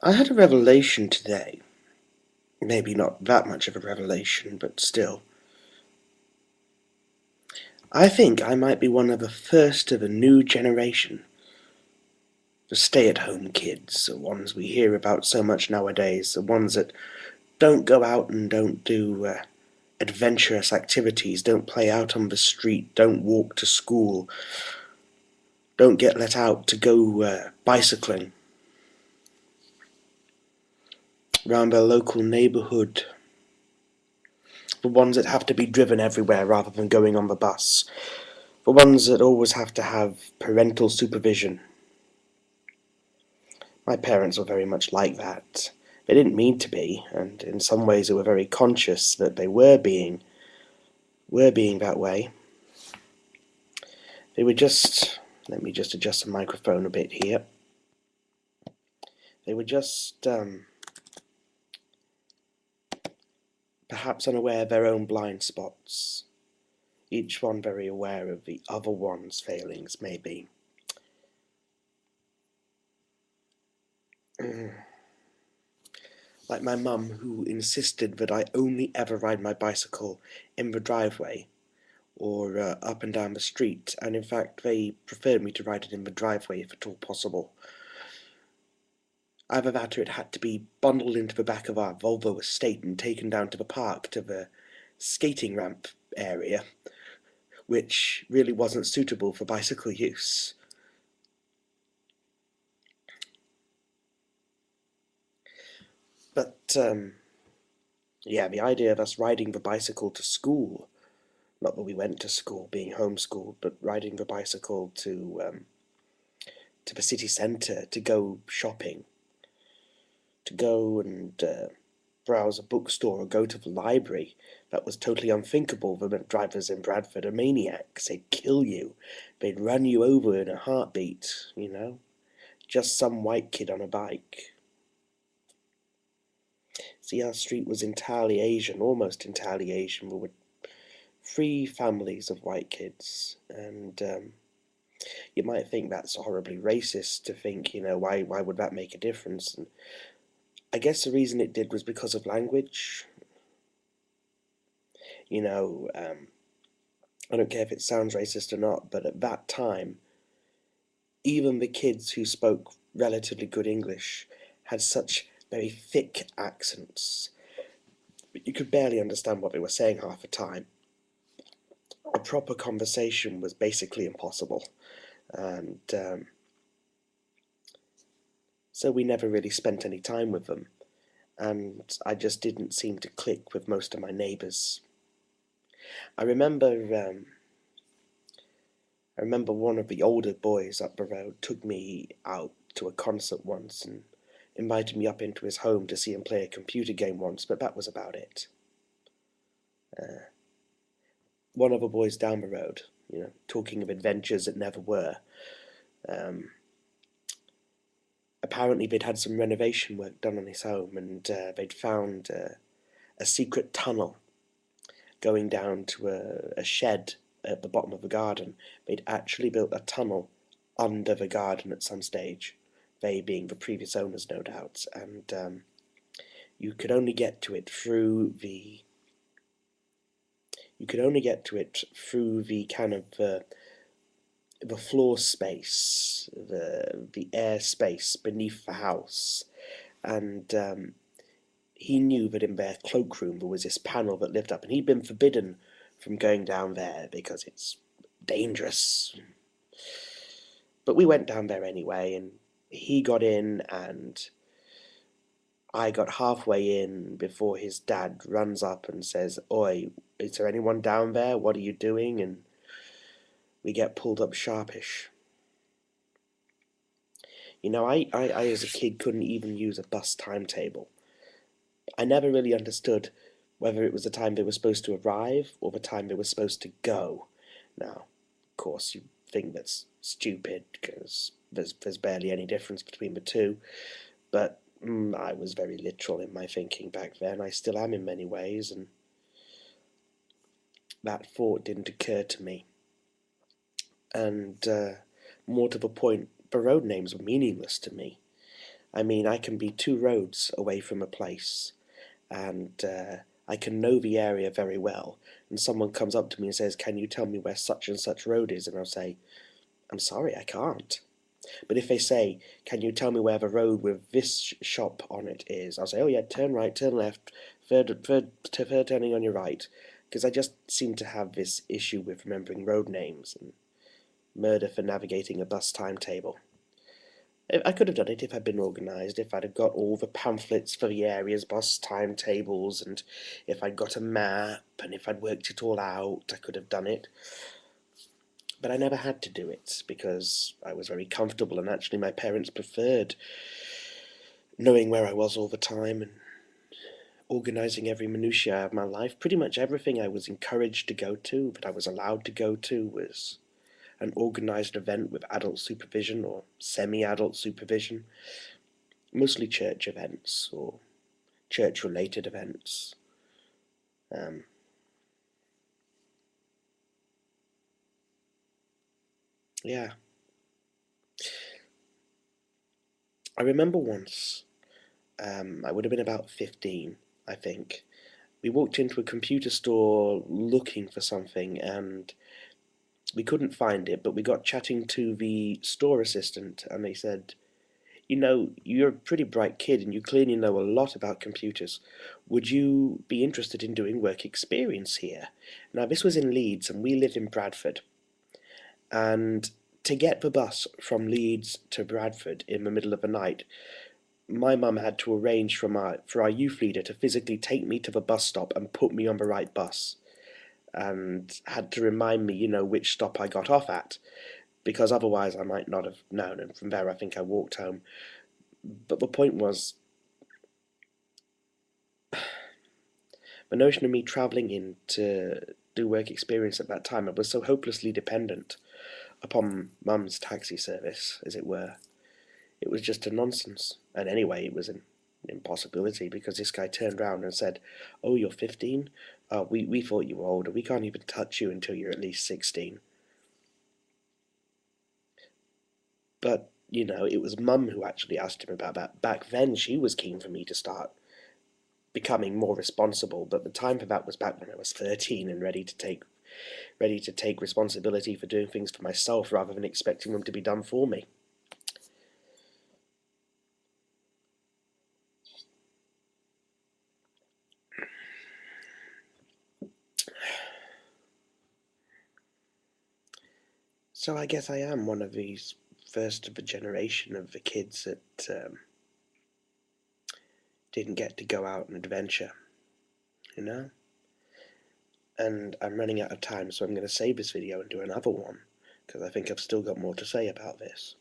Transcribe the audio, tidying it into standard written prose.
I had a revelation today. Maybe not that much of a revelation, but still. I think I might be one of the first of a new generation. The stay-at-home kids, the ones we hear about so much nowadays, the ones that don't go out and don't do adventurous activities, don't play out on the street, don't walk to school, don't get let out to go bicycling around their local neighbourhood. The ones that have to be driven everywhere rather than going on the bus. The ones that always have to have parental supervision. My parents were very much like that. They didn't mean to be, and in some ways they were very conscious that they were being that way. They were just, let me just adjust the microphone a bit here. They were just perhaps unaware of their own blind spots, each one very aware of the other one's failings, maybe. Like my mum, who insisted that I only ever ride my bicycle in the driveway or up and down the street, and in fact they preferred me to ride it in the driveway if at all possible. Either that or it had to be bundled into the back of our Volvo estate and taken down to the park, to the skating ramp area, which really wasn't suitable for bicycle use. But yeah, the idea of us riding the bicycle to school, not that we went to school being homeschooled, but riding the bicycle to the city centre to go shopping, to go and browse a bookstore or go to the library. That was totally unthinkable. The drivers in Bradford are maniacs. They'd kill you. They'd run you over in a heartbeat, you know? Just some white kid on a bike. See, our street was entirely Asian, almost entirely Asian. We were three families of white kids, and you might think that's horribly racist to think, why would that make a difference? And I guess the reason it did was because of language. You know, I don't care if it sounds racist or not, but at that time, even the kids who spoke relatively good English had such very thick accents that you could barely understand what they were saying half the time. A proper conversation was basically impossible, and so we never really spent any time with them, and I just didn't seem to click with most of my neighbours. I remember I remember one of the older boys up the road took me out to a concert once and invited me up into his home to see him play a computer game once, but that was about it. One of the boys down the road, talking of adventures that never were, um, apparently they'd had some renovation work done on his home, and they'd found a secret tunnel going down to a shed at the bottom of the garden. They'd actually built a tunnel under the garden at some stage, they being the previous owners, no doubt, and you could only get to it through the kind of the floor space, the air space beneath the house, and he knew that in their cloakroom there was this panel that lived up, and he'd been forbidden from going down there because it's dangerous. But we went down there anyway, and he got in, and I got halfway in before his dad runs up and says, "Oi, is there anyone down there? What are you doing?" And we get pulled up sharpish. I as a kid couldn't even use a bus timetable. I never really understood whether it was the time they were supposed to arrive or the time they were supposed to go. Now, of course, you think that's stupid because there's barely any difference between the two, but I was very literal in my thinking back then. I still am in many ways, and that thought didn't occur to me. And more to the point, the road names were meaningless to me. I mean, I can be 2 roads away from a place, and I can know the area very well, and someone comes up to me and says, "Can you tell me where such and such road is?" And I'll say, "I'm sorry, I can't." But if they say, "Can you tell me where the road with this shop on it is?" I'll say, "Oh yeah, turn right, turn left, third turning on your right," because I just seem to have this issue with remembering road names and murder for navigating a bus timetable. I could have done it if I'd been organised, if I'd have got all the pamphlets for the area's bus timetables, and if I'd got a map, and if I'd worked it all out, I could have done it. But I never had to do it because I was very comfortable, and actually my parents preferred knowing where I was all the time and organising every minutiae of my life. Pretty much everything I was encouraged to go to, that I was allowed to go to, was an organised event with adult supervision or semi-adult supervision, mostly church events or church-related events. Um, yeah, I remember once, I would have been about 15, I think. We walked into a computer store looking for something, and we couldn't find it, but we got chatting to the store assistant, and they said, "You know, you're a pretty bright kid and you clearly know a lot about computers. Would you be interested in doing work experience here?" Now, this was in Leeds, and we live in Bradford. And to get the bus from Leeds to Bradford in the middle of the night, my mum had to arrange for our youth leader to physically take me to the bus stop and put me on the right bus, and had to remind me, which stop I got off at, because otherwise I might not have known. And from there, I think I walked home. But the point was, the notion of me travelling in to do work experience at that time, I was so hopelessly dependent upon mum's taxi service, as it were. It was just a nonsense. And anyway, it was an impossibility, because this guy turned round and said, "Oh, you're 15? We thought you were older. We can't even touch you until you're at least 16. But, it was Mum who actually asked him about that. Back then, she was keen for me to start becoming more responsible, but the time for that was back when I was 13 and ready to take responsibility for doing things for myself rather than expecting them to be done for me. So I guess I am one of these first of a generation of the kids that didn't get to go out and adventure, you know? And I'm running out of time, so I'm going to save this video and do another one, because I think I've still got more to say about this.